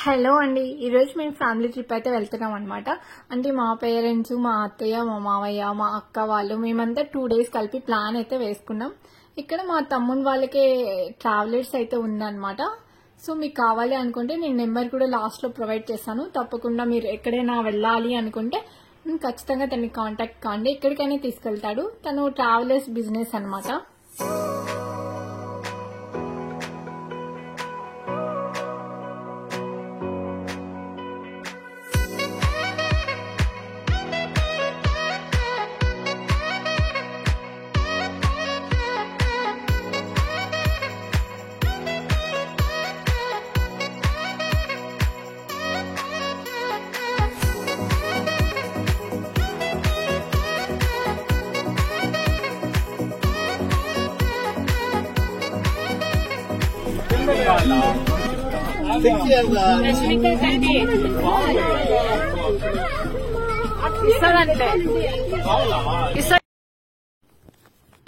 Hello అండి. ఈరోజు మేము ఫ్యామిలీ ట్రిప్ అయితే వెళ్తున్నాం అనమాట. అంటే మా పేరెంట్స్, మా అత్తయ్య, మా మావయ్య, మా అక్క వాళ్ళు మేమంతా 2 days కలిపి ప్లాన్ అయితే వేసుకున్నాం. ఇక్కడ మా తమ్ముని వాళ్ళకి ట్రావెలర్స్ అయితే ఉందన్నమాట. సో మీకు కావాలి అనుకుంటే నేను నెంబర్ కూడా లాస్ట్ లో ప్రొవైడ్ చేస్తాను. తప్పకుండా మీరు ఎక్కడైనా వెళ్ళాలి అనుకుంటే ఖచ్చితంగా తనని కాంటాక్ట్ కాండి. ఎక్కడికైనా తీసుకెళ్తాడు. తను ట్రావెలర్స్ బిజినెస్ అనమాట.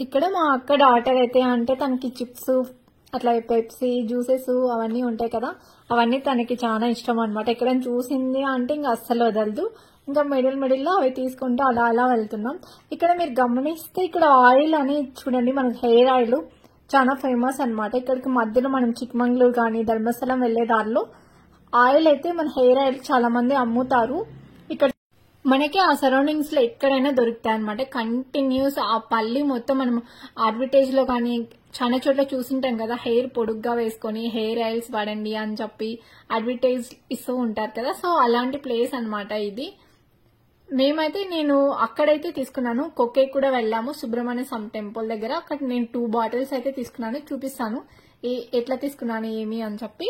ఇక్కడ మా అక్క డాటర్ అయితే అంటే తనకి చిప్స్ అట్లా పెప్సీ జ్యూసెస్ అవన్నీ ఉంటాయి కదా, అవన్నీ తనకి చాలా ఇష్టం అనమాట. ఎక్కడైనా చూసింది అంటే ఇంకా అస్సలు వదలదు. ఇంకా మిడిల్ లో అవి తీసుకుంటూ అలా అలా వెళ్తున్నాం. ఇక్కడ మీరు గమనిస్తే ఇక్కడ ఆయిల్ అని చూడండి, మనకి హెయిర్ ఆయిల్ చాలా ఫేమస్ అనమాట. ఇక్కడికి మధ్యలో మనం చిక్మంగళూరు కానీ ధర్మస్థలం వెళ్లే దారిలో ఆయిల్ అయితే మన హెయిర్ ఆయిల్ చాలా మంది అమ్ముతారు. ఇక్కడ మనకి ఆ సరౌండింగ్స్ లో ఎక్కడైనా దొరుకుతాయి అనమాట. కంటిన్యూస్ ఆ పల్లి మొత్తం మనం అడ్వర్టైజ్ లో కానీ చాలా చోట్ల చూసింటాం కదా, హెయిర్ పొడుగ్గా వేసుకొని హెయిర్ ఆయిల్స్ వాడండి అని చెప్పి అడ్వర్టైజ్ ఇస్తూ ఉంటారు కదా. సో అలాంటి ప్లేస్ అనమాట ఇది. మేమైతే నేను అక్కడైతే తీసుకున్నాను. కొక్కే కూడా వెళ్ళాము, సుబ్రహ్మణ్య స్వామి టెంపుల్ దగ్గర. అక్కడ నేను 2 bottles అయితే తీసుకున్నాను. చూపిస్తాను ఎట్లా తీసుకున్నాను ఏమి అని చెప్పి.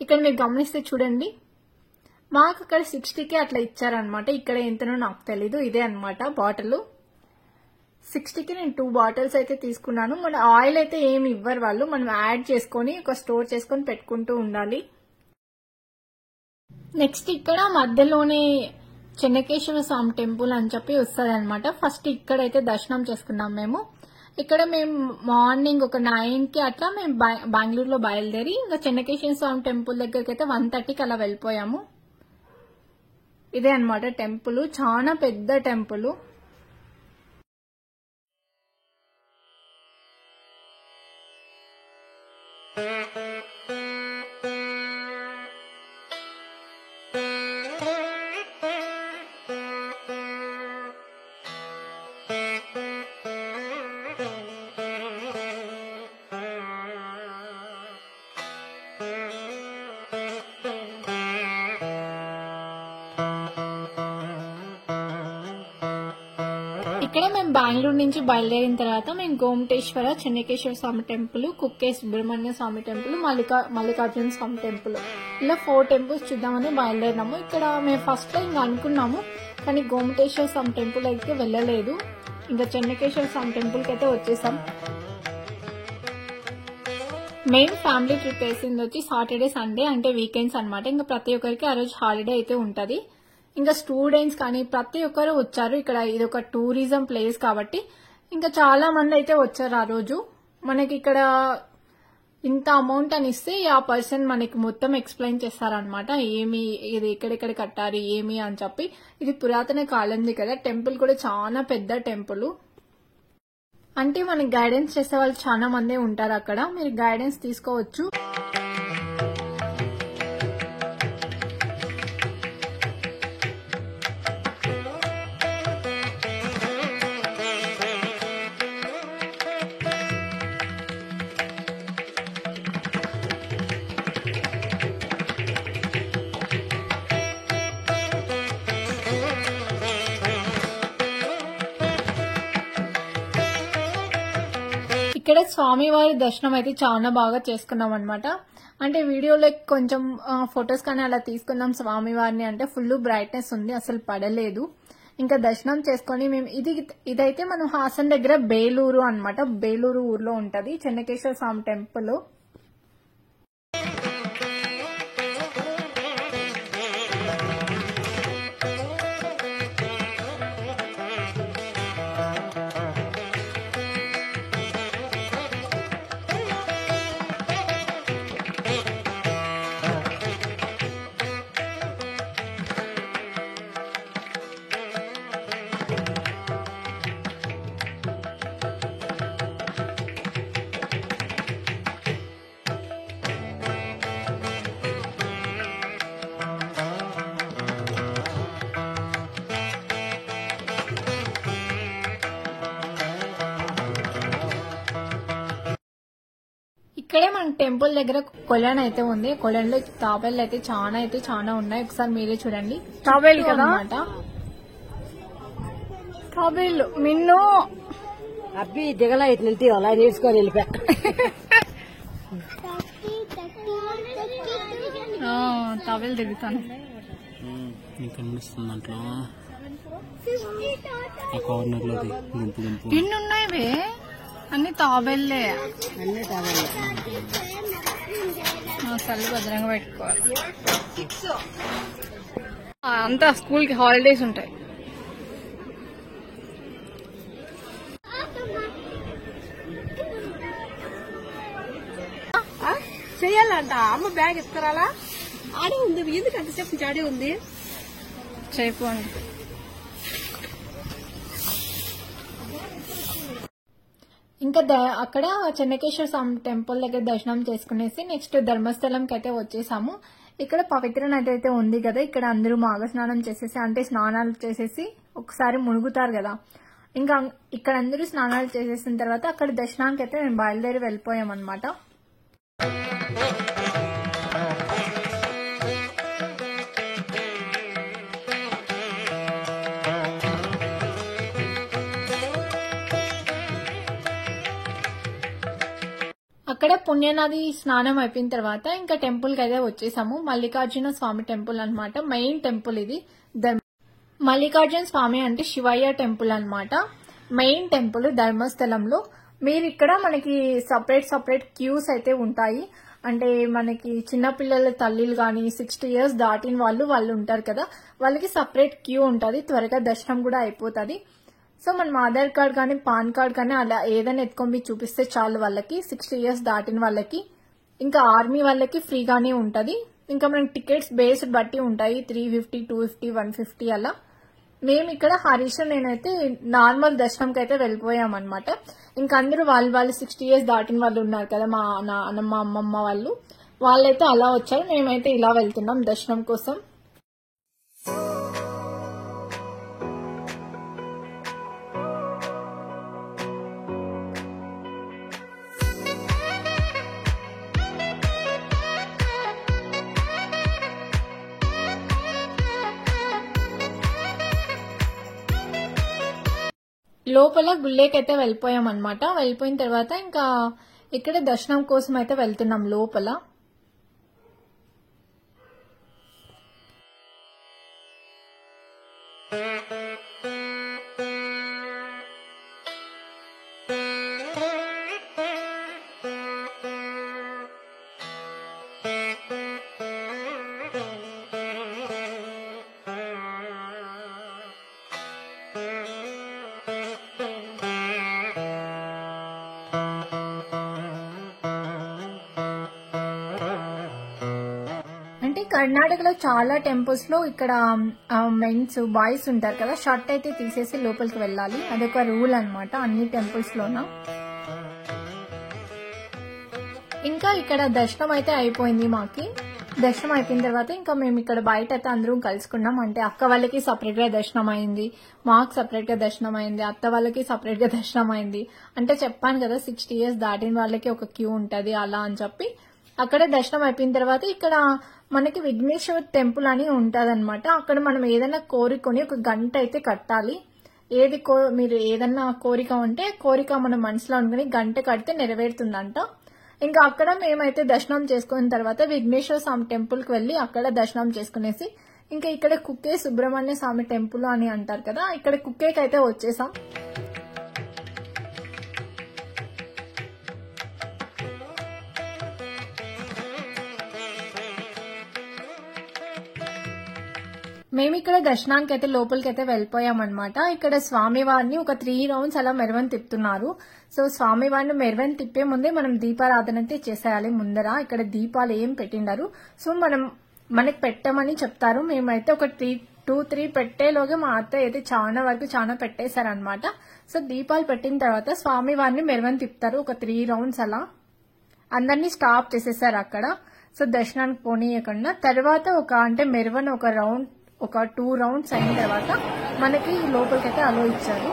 ఇక్కడ మీరు గమనిస్తే చూడండి, మాకు అక్కడ 60కి అట్లా ఇచ్చారనమాట. ఇక్కడ ఎంతనో నాకు తెలీదు. ఇదే అనమాట బాటిల్. 60కి నేను 2 bottles అయితే తీసుకున్నాను. మన ఆయిల్ అయితే ఏమి ఇవ్వరు వాళ్ళు, మనం యాడ్ చేసుకొని ఒక స్టోర్ చేసుకొని పెట్టుకుంటూ ఉండాలి. నెక్స్ట్ ఇక్కడ మధ్యలోనే చెన్నకేశ్వర స్వామి టెంపుల్ అని చెప్పి వస్తుంది అనమాట. ఫస్ట్ ఇక్కడైతే దర్శనం చేసుకున్నాం మేము. ఇక్కడ మేము మార్నింగ్ ఒక 9కి అట్లా మేము బెంగళూరులో బయలుదేరి ఇంకా చెన్నకేశ్వర స్వామి టెంపుల్ దగ్గరికి అయితే 1:30కి అలా వెళ్ళిపోయాము. ఇదే అనమాట టెంపుల్, చాలా పెద్ద టెంపుల్. ఇక్కడ మేము బెంగళూరు నుంచి బయలుదేరిన తర్వాత మేము గోమటేశ్వర, చెన్నకేశ్వర స్వామి టెంపుల్, కుక్కే సుబ్రహ్మణ్య స్వామి టెంపుల్, మల్లికార్జున స్వామి టెంపుల్, ఇలా 4 temples చూద్దామని బయలుదేరినాము. ఇక్కడ మేము ఫస్ట్ లో ఇంకా అనుకున్నాము, కానీ గోమటేశ్వర స్వామి టెంపుల్ అయితే వెళ్ళలేదు. ఇంకా చెన్నకేశ్వర స్వామి టెంపుల్ కి అయితే వచ్చేసాం. మేము ఫ్యామిలీ ట్రిప్ వేసింది వచ్చి సాటర్డే సండే అంటే వీకెండ్స్ అనమాట. ఇంకా ప్రతి ఒక్కరికి ఆ రోజు హాలిడే అయితే ఉంటది. ఇంకా స్టూడెంట్స్ కానీ ప్రతి ఒక్కరు వచ్చారు. ఇక్కడ ఇది ఒక టూరిజం ప్లేస్ కాబట్టి ఇంకా చాలా మంది అయితే వచ్చారు ఆ రోజు. మనకి ఇక్కడ ఇంత అమౌంట్ అని ఇస్తే ఆ పర్సన్ మనకి మొత్తం ఎక్స్ప్లెయిన్ చేస్తారనమాట. ఏమి ఇది ఎక్కడెక్కడ కట్టారు ఏమి అని చెప్పి. ఇది పురాతన కాలంది కదా, టెంపుల్ కూడా చాలా పెద్ద టెంపుల్. అంటే మనకి గైడెన్స్ చేసే వాళ్ళు చాలా మంది ఉంటారు అక్కడ, మీరు గైడెన్స్ తీసుకోవచ్చు. ఇక్కడ స్వామివారి దర్శనం అయితే చాలా బాగా చేసుకున్నాం అనమాట. అంటే వీడియోలో కొంచెం ఫొటోస్ కానీ అలా తీసుకున్నాం స్వామివారిని. అంటే ఫుల్ బ్రైట్నెస్ ఉంది, అసలు పడలేదు. ఇంకా దర్శనం చేసుకొని మేము ఇదైతే మనం హాసన్ దగ్గర బేలూరు అనమాట. బేలూరు ఊర్లో ఉంటది చెన్నకేశ్వర స్వామి టెంపుల్. ఇక్కడే మన టెంపుల్ దగ్గర కొలను అయితే ఉంది. కొలన్లో తాబేళ్ళు అయితే చాలా ఉన్నాయి. ఒకసారి మీరే చూడండి. తాబేలు కదా తాబేలు మిన్ను అబ్బి దిగల ఇట్లంటే అలా నేర్చుకొని వెళ్ళిపోయా. తాబేలు దిగుతాను. కనిపిస్తుంది దాంట్లో కార్నర్లోది గుంపు గుంపు ఎన్ని ఉన్నాయి అన్ని తాబేళ్ళే. అన్నీ తాబేలు. చల్లి భద్రంగా పెట్టుకోవాలి. అంతా స్కూల్ కి హాలిడేస్ ఉంటాయి. చెయ్యాలంట అమ్మ బ్యాగ్ ఇస్తారా? ఆడే ఉంది. ఎందుకు అంతసేపు నుంచి ఆడే ఉంది? చేయపోండి. ఇంకా అక్కడ చెన్నకేశ్వర స్వామి టెంపుల్ దగ్గర దర్శనం చేసుకునేసి నెక్స్ట్ ధర్మస్థలంకి అయితే వచ్చేసాము. ఇక్కడ పవిత్ర నది అయితే ఉంది కదా, ఇక్కడ అందరూ మాఘ స్నానం చేసేసి అంటే స్నానాలు చేసేసి ఒకసారి మునుగుతారు కదా. ఇంకా ఇక్కడ అందరూ స్నానాలు చేసేసిన తర్వాత అక్కడ దర్శనానికి అయితే మేము బయలుదేరి వెళ్ళిపోయాం అనమాట. అక్కడ పుణ్యనది స్నానం అయిపోయిన తర్వాత ఇంకా టెంపుల్ కి అయితే వచ్చేసాము. మల్లికార్జున స్వామి టెంపుల్ అన్నమాట. మెయిన్ టెంపుల్ ఇది. మల్లికార్జున స్వామి అంటే శివయ్య టెంపుల్ అన్నమాట. మెయిన్ టెంపుల్ ధర్మస్థలంలో. మీరు ఇక్కడ మనకి సపరేట్ క్యూస్ అయితే ఉంటాయి. అంటే మనకి చిన్నపిల్లల తల్లిలు గాని 60 years దాటిన వాళ్ళు ఉంటారు కదా, వాళ్ళకి సపరేట్ క్యూ ఉంటుంది. త్వరగా దర్శనం కూడా అయిపోతుంది. సో మనం ఆధార్ కార్డ్ కానీ పాన్ కార్డ్ కానీ అలా ఏదైనా ఎత్తుకొని చూపిస్తే చాలు వాళ్ళకి. 60 years దాటిన వాళ్ళకి, ఇంకా ఆర్మీ వాళ్ళకి ఫ్రీగానే ఉంటది. ఇంకా మనకి టికెట్స్ బేస్డ్ బట్టి ఉంటాయి. 350, 250, 150 అలా. మేము ఇక్కడ హరీష్ నేనైతే నార్మల్ దర్శనంకి అయితే వెళ్ళిపోయామన్నమాట. ఇంకా అందరూ వాళ్ళు 60 years దాటిన వాళ్ళు ఉన్నారు కదా, మా నాన్నమ్మ అమ్మమ్మ వాళ్ళైతే అలా వచ్చారు. మేమైతే ఇలా వెళ్తున్నాం దర్శనం కోసం. లోపల గుళ్ళేకైతే వెళ్ళిపోయాం అనమాట. వెళ్ళిపోయిన తర్వాత ఇంకా ఇక్కడ దర్శనం కోసం అయితే వెళ్తున్నాం లోపల. అంటే కర్ణాటకలో చాలా టెంపుల్స్ లో ఇక్కడ మెన్స్ బాయ్స్ ఉంటారు కదా, షర్ట్ అయితే తీసేసి లోపలికి వెళ్ళాలి. అదొక రూల్ అన్నమాట అన్ని టెంపుల్స్ లోన. ఇంకా ఇక్కడ దర్శనం అయితే అయిపోయింది. మాకి దర్శనం అయిపోయిన తర్వాత ఇంకా మేము ఇక్కడ బయట అయితే అందరం కలుసుకున్నాం. అంటే అక్క వాళ్ళకి సపరేట్ గా దర్శనం అయింది, మాకు సపరేట్ గా దర్శనం అయింది, అత్త వాళ్ళకి సపరేట్ గా దర్శనం అయింది. అంటే చెప్పాను కదా 60 years దాటిన వాళ్ళకి ఒక క్యూ ఉంటది అలా అని చెప్పి. అక్కడ దర్శనం అయిపోయిన తర్వాత ఇక్కడ మనకి విఘ్నేశ్వర టెంపుల్ అని ఉంటదన్నమాట. అక్కడ మనం ఏదైనా కోరుకొని ఒక గంట అయితే కట్టాలి. మీరు ఏదన్నా కోరిక ఉంటే కోరిక మన మనసులో అనుకుని గంట కడితే నెరవేరుతుందంట. ఇంకా అక్కడ మేమైతే దర్శనం చేసుకున్న తర్వాత విఘ్నేశ్వర స్వామి టెంపుల్ కి వెళ్లి అక్కడ దర్శనం చేసుకునేసి ఇంకా ఇక్కడ కుక్కే సుబ్రహ్మణ్య స్వామి టెంపుల్ అని అంటారు కదా, ఇక్కడ కుక్కేకి అయితే వచ్చేసాం. మేము ఇక్కడ దర్శనానికి అయితే లోపలికి అయితే వెళ్ళిపోయామన్నమాట. ఇక్కడ స్వామివారిని ఒక 3 rounds అలా మెరవని తిప్పుతున్నారు. సో స్వామివారిని మెరవని తిప్పే ముందే మనం దీపారాధన అయితే చేసేయాలి ముందర. ఇక్కడ దీపాలు ఏం పెట్టిండారు. సో మనకి పెట్టమని చెప్తారు. మేమైతే ఒక 2-3 పెట్టేలోగా మా అత్త అయితే చాలా పెట్టేశారనమాట. సో దీపాలు పెట్టిన తర్వాత స్వామివారిని మెరవని తిప్పుతారు ఒక 3 rounds అలా. అందరినీ స్టాప్ చేసేసారు అక్కడ. సో దర్శనానికి పోనీయకుండా తర్వాత అంటే మెరవని ఒక 2 rounds అయిన తర్వాత మనకి లోపలికైతే అలో ఇచ్చారు.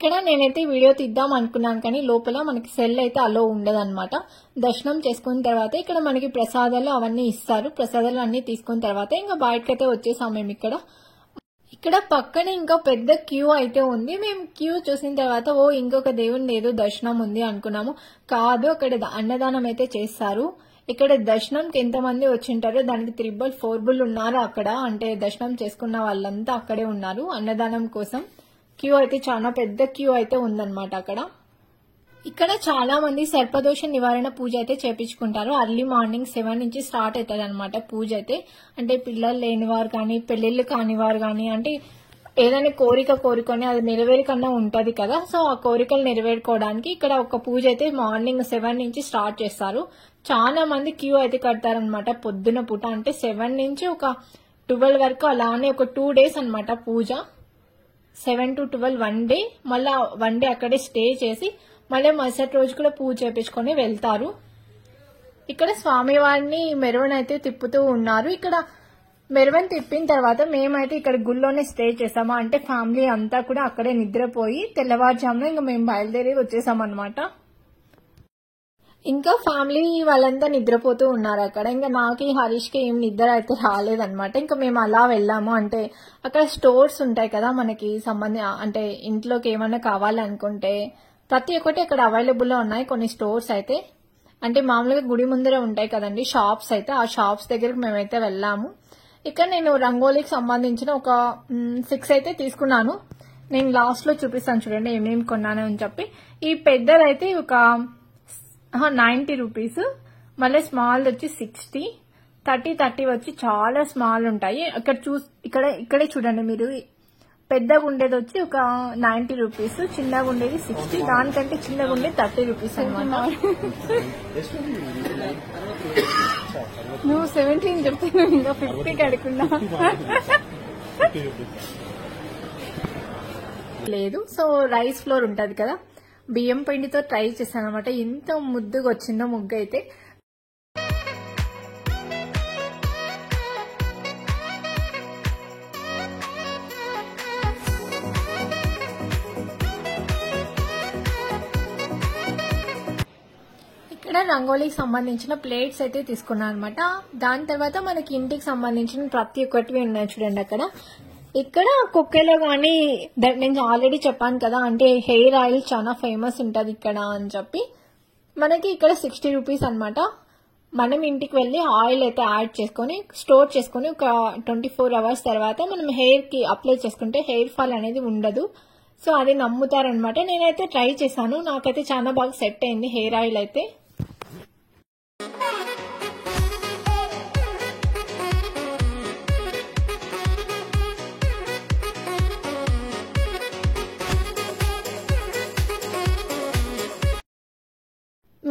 ఇక్కడ నేనైతే వీడియో తీద్దాం అనుకున్నాను కానీ లోపల మనకి సెల్ అయితే అలో ఉండదన్నమాట. దర్శనం చేసుకున్న తర్వాత ఇక్కడ మనకి ప్రసాదాలు అవన్నీ ఇస్తారు. ప్రసాదాలు అన్ని తీసుకున్న తర్వాత ఇంకా బయటకైతే వచ్చేసాం మేము. ఇక్కడ పక్కన ఇంకా పెద్ద క్యూ అయితే ఉంది. మేము క్యూ చూసిన తర్వాత ఇంకొక దేవుని ఏదో దర్శనం ఉంది అనుకున్నాము. కాదు, అక్కడ అన్నదానం అయితే చేస్తారు. ఇక్కడ దర్శనంకి ఎంతమంది వచ్చింటారో దానికి 4 ఉన్నారు అక్కడ. అంటే దర్శనం చేసుకున్న వాళ్ళంతా అక్కడే ఉన్నారు అన్నదానం కోసం. క్యూ అయితే చాలా పెద్ద క్యూ అయితే ఉందన్నమాట అక్కడ. ఇక్కడ చాలా మంది సర్పదోష నివారణ పూజ అయితే చేపించుకుంటారు. అర్లీ మార్నింగ్ 7 నుంచి స్టార్ట్ అవుతుంది అనమాట పూజ అయితే. అంటే పిల్లలు లేనివారు కానీ పెళ్లిళ్ళు కానివారు కానీ అంటే ఏదైనా కోరుకొని అది నెరవేరికన్నా ఉంటది కదా. సో ఆ కోరికలు నెరవేరుకోవడానికి ఇక్కడ ఒక పూజ అయితే మార్నింగ్ 7 నుంచి స్టార్ట్ చేస్తారు. చాలా మంది క్యూ అయితే కడతారనమాట పొద్దున పూట. అంటే 7 నుంచి ఒక 12 వరకు అలానే ఒక 2 days అనమాట పూజ. 7 to 12 1 డే, మళ్ళా 1 డే అక్కడే స్టే చేసి మళ్ళీ మరుసటి రోజు కూడా పూజ చేపించుకొని వెళ్తారు. ఇక్కడ స్వామివారిని మెరవన్ అయితే తిప్పుతూ ఉన్నారు. ఇక్కడ మెరవన్ తిప్పిన తర్వాత మేమైతే ఇక్కడ గుళ్ళోనే స్టే చేసాము. అంటే ఫ్యామిలీ అంతా కూడా అక్కడే నిద్రపోయి తెల్లవారుజామున ఇంకా మేము బయలుదేరి వచ్చేసాం అనమాట. ఇంకా ఫ్యామిలీ వాళ్ళంతా నిద్రపోతూ ఉన్నారు అక్కడ. ఇంకా నాకు హరీష్కి ఏం నిద్ర అయితే రాలేదనమాట. ఇంకా మేము అలా వెళ్ళాము. అంటే అక్కడ స్టోర్స్ ఉంటాయి కదా మనకి అంటే ఇంట్లోకి ఏమైనా కావాలనుకుంటే ప్రతి ఒక్కటి అక్కడ అవైలబుల్ లో ఉన్నాయి కొన్ని స్టోర్స్ అయితే. అంటే మామూలుగా గుడి ముందర ఉంటాయి కదండి షాప్స్ అయితే, ఆ షాప్స్ దగ్గరకు మేమైతే వెళ్ళాము. ఇక్కడ నేను రంగోలీకి సంబంధించిన ఒక 6 అయితే తీసుకున్నాను. నేను లాస్ట్ లో చూపిస్తాను చూడండి ఏమేమి కొన్నాను అని చెప్పి. ఈ పెద్దదైతే ఒక 90 రూపీస్, మళ్ళీ స్మాల్ వచ్చి 60, 30 వచ్చి చాలా స్మాల్ ఉంటాయి. ఇక్కడే చూడండి మీరు. పెద్దగా ఉండేది వచ్చి ఒక 90 రూపీస్, చిన్నగా ఉండేది 60, దానికంటే చిన్నగా ఉండేది 30 రూపీస్ అనమాట. నువ్వు 17 చెప్తే నువ్వు ఇంకా 50 అడుగున్నా లేదు. సో రైస్ ఫ్లోర్ ఉంటది కదా, బియ్యం పిండితో ట్రై చేశాను అనమాట. ఎంత ముద్దుగా వచ్చిందో ముగ్గు అయితే. ఇక్కడ రంగోలీకి సంబంధించిన ప్లేట్స్ అయితే తీసుకున్నాను అనమాట. దాని తర్వాత మనకి ఇంటికి సంబంధించిన ప్రతి ఒక్కటి ఉన్నాయి చూడండి అక్కడ. ఇక్కడ కుక్కెలో కానీ నేను ఆల్రెడీ చెప్పాను కదా, అంటే హెయిర్ ఆయిల్ చాలా ఫేమస్ ఉంటది ఇక్కడ అని చెప్పి. మనకి ఇక్కడ 60 రూపీస్ అనమాట. మనం ఇంటికి వెళ్ళి ఆయిల్ అయితే యాడ్ చేసుకొని స్టోర్ చేసుకుని ఒక 24 అవర్స్ తర్వాత మనం హెయిర్ కి అప్లై చేసుకుంటే హెయిర్ ఫాల్ అనేది ఉండదు. సో అది నమ్ముతారనమాట. నేనైతే ట్రై చేశాను, నాకైతే చాలా బాగా సెట్ అయింది హెయిర్ ఆయిల్ అయితే.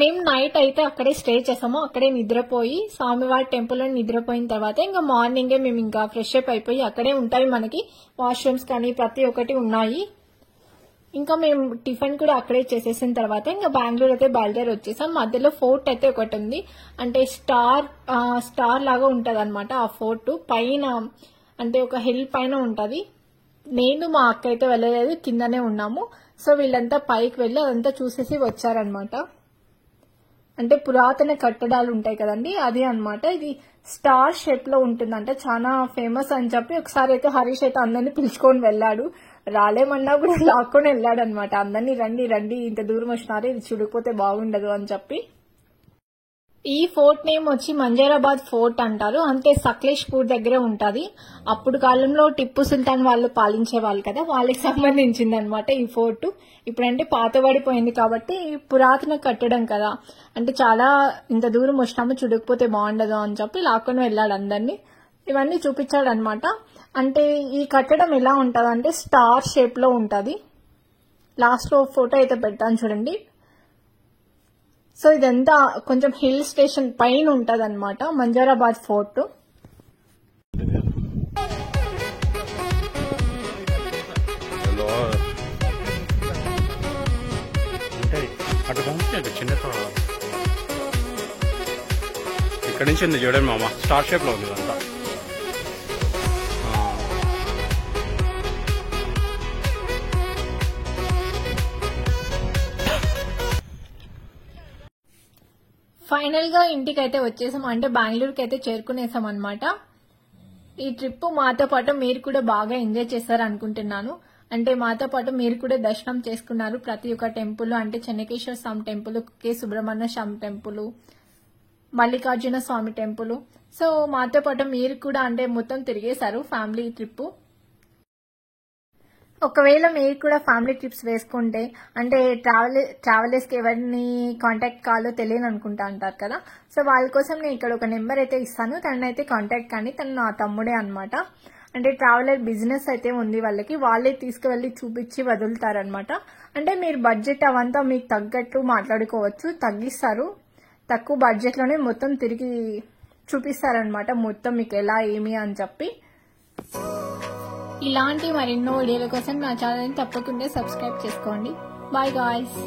మేము నైట్ అయితే అక్కడే స్టే చేసాము. అక్కడే నిద్రపోయి స్వామివారి టెంపుల్లో నిద్రపోయిన తర్వాత ఇంకా మార్నింగే మేము ఇంకా ఫ్రెష్ అప్ అయిపోయి అక్కడే ఉంటాయి మనకి వాష్రూమ్స్ కానీ ప్రతి ఒక్కటి ఉన్నాయి. ఇంకా మేము టిఫిన్ కూడా అక్కడే చేసేసిన తర్వాత ఇంకా బెంగళూరు అయితే బయలుదేరి వచ్చేసాం. మధ్యలో ఫోర్ట్ అయితే ఒకటి ఉంది, అంటే స్టార్ లాగా ఉంటది అనమాట. ఆ ఫోర్ట్ పైన అంటే ఒక హిల్ పైన ఉంటది. నేను మా అక్క అయితే వెళ్ళలేదు, కిందనే ఉన్నాము. సో వీళ్ళంతా పైకి వెళ్ళి అదంతా చూసేసి వచ్చారనమాట. అంటే పురాతన కట్టడాలు ఉంటాయి కదండి, అది అన్నమాట. ఇది స్టార్ షేప్ లో ఉంటుందంట, చాలా ఫేమస్ అని చెప్పి ఒకసారి అయితే హరీష్ అయితే అందరినీ పిలుచుకొని వెళ్ళాడు. రాలేమన్నా కూడా లాక్కొని వెళ్ళాడు అనమాట. అందరినీ రండి రండి ఇంత దూరం వచ్చినారు, ఇది చూడకపోతే బాగుండదు అని చెప్పి. ఈ ఫోర్ట్ నేమ్ వచ్చి మంజరాబాద్ ఫోర్ట్ అంటారు. అంటే సక్లేష్పూర్ దగ్గర ఉంటది. అప్పుడు కాలంలో టిప్పు సుల్తాన్ వాళ్ళు పాలించే వాళ్ళు కదా, వాళ్ళకి సంబంధించింది అనమాట ఈ ఫోర్టు. ఇప్పుడంటే పాతబడిపోయింది కాబట్టి పురాతన కట్టడం కదా, అంటే చాలా ఇంత దూరం వచ్చినాము చూడకపోతే బాగుండదు అని చెప్పి లాక్కొని వెళ్ళాడు అందరినీ. ఇవన్నీ చూపించాడు అనమాట. అంటే ఈ కట్టడం ఎలా ఉంటది అంటే స్టార్ షేప్ లో ఉంటది. లాస్ట్ లో ఫోటో అయితే పెడతాను చూడండి. సో ఇదంతా కొంచెం హిల్ స్టేషన్ పైన ఉంటది అనమాట మంజరాబాద్ ఫోర్ట్. ఇక్కడ నుంచి ఉంది చూడండి మామ, స్టార్ షేప్ లో ఉంది అంతా. ఫైనల్ గా ఇంటికి అయితే వచ్చేసాం, అంటే బెంగళూరుకి అయితే చేరుకునేసాం అనమాట. ఈ ట్రిప్ మాతో పాటు మీరు కూడా బాగా ఎంజాయ్ చేశారు అనుకుంటున్నాను. అంటే మాతో పాటు మీరు కూడా దర్శనం చేసుకున్నారు ప్రతి ఒక్క టెంపుల్, అంటే చెన్నకేశ్వర స్వామి టెంపుల్, కె సుబ్రహ్మణ్య స్వామి temple, Mallikarjuna Swamy temple. So మాతో పాటు మీరు కూడా అంటే మొత్తం తిరిగేశారు ఫ్యామిలీ ట్రిప్. ఒకవేళ మీరు కూడా ఫ్యామిలీ ట్రిప్స్ వేసుకుంటే అంటే ట్రావెలర్స్ కి ఎవరిని కాంటాక్ట్ కావాలో తెలియని అనుకుంటా అంటారు కదా. సో వాళ్ళ కోసం నేను ఇక్కడ ఒక నెంబర్ అయితే ఇస్తాను, తనైతే కాంటాక్ట్ కానీ. తను నా తమ్ముడే అనమాట. అంటే ట్రావెలర్ బిజినెస్ అయితే ఉంది వాళ్ళకి, వాళ్ళే తీసుకువెళ్ళి చూపించి వదులుతారనమాట. అంటే మీరు బడ్జెట్ అవంతా మీకు తగ్గట్టు మాట్లాడుకోవచ్చు, తగ్గిస్తారు. తక్కువ బడ్జెట్ లోనే మొత్తం తిరిగి చూపిస్తారనమాట, మొత్తం మీకు ఎలా ఏమి అని చెప్పి. ఇలాంటి మరెన్నో వీడియోల కోసం నా ఛానల్ని తప్పకుండా సబ్స్క్రైబ్ చేసుకోండి. Bye guys.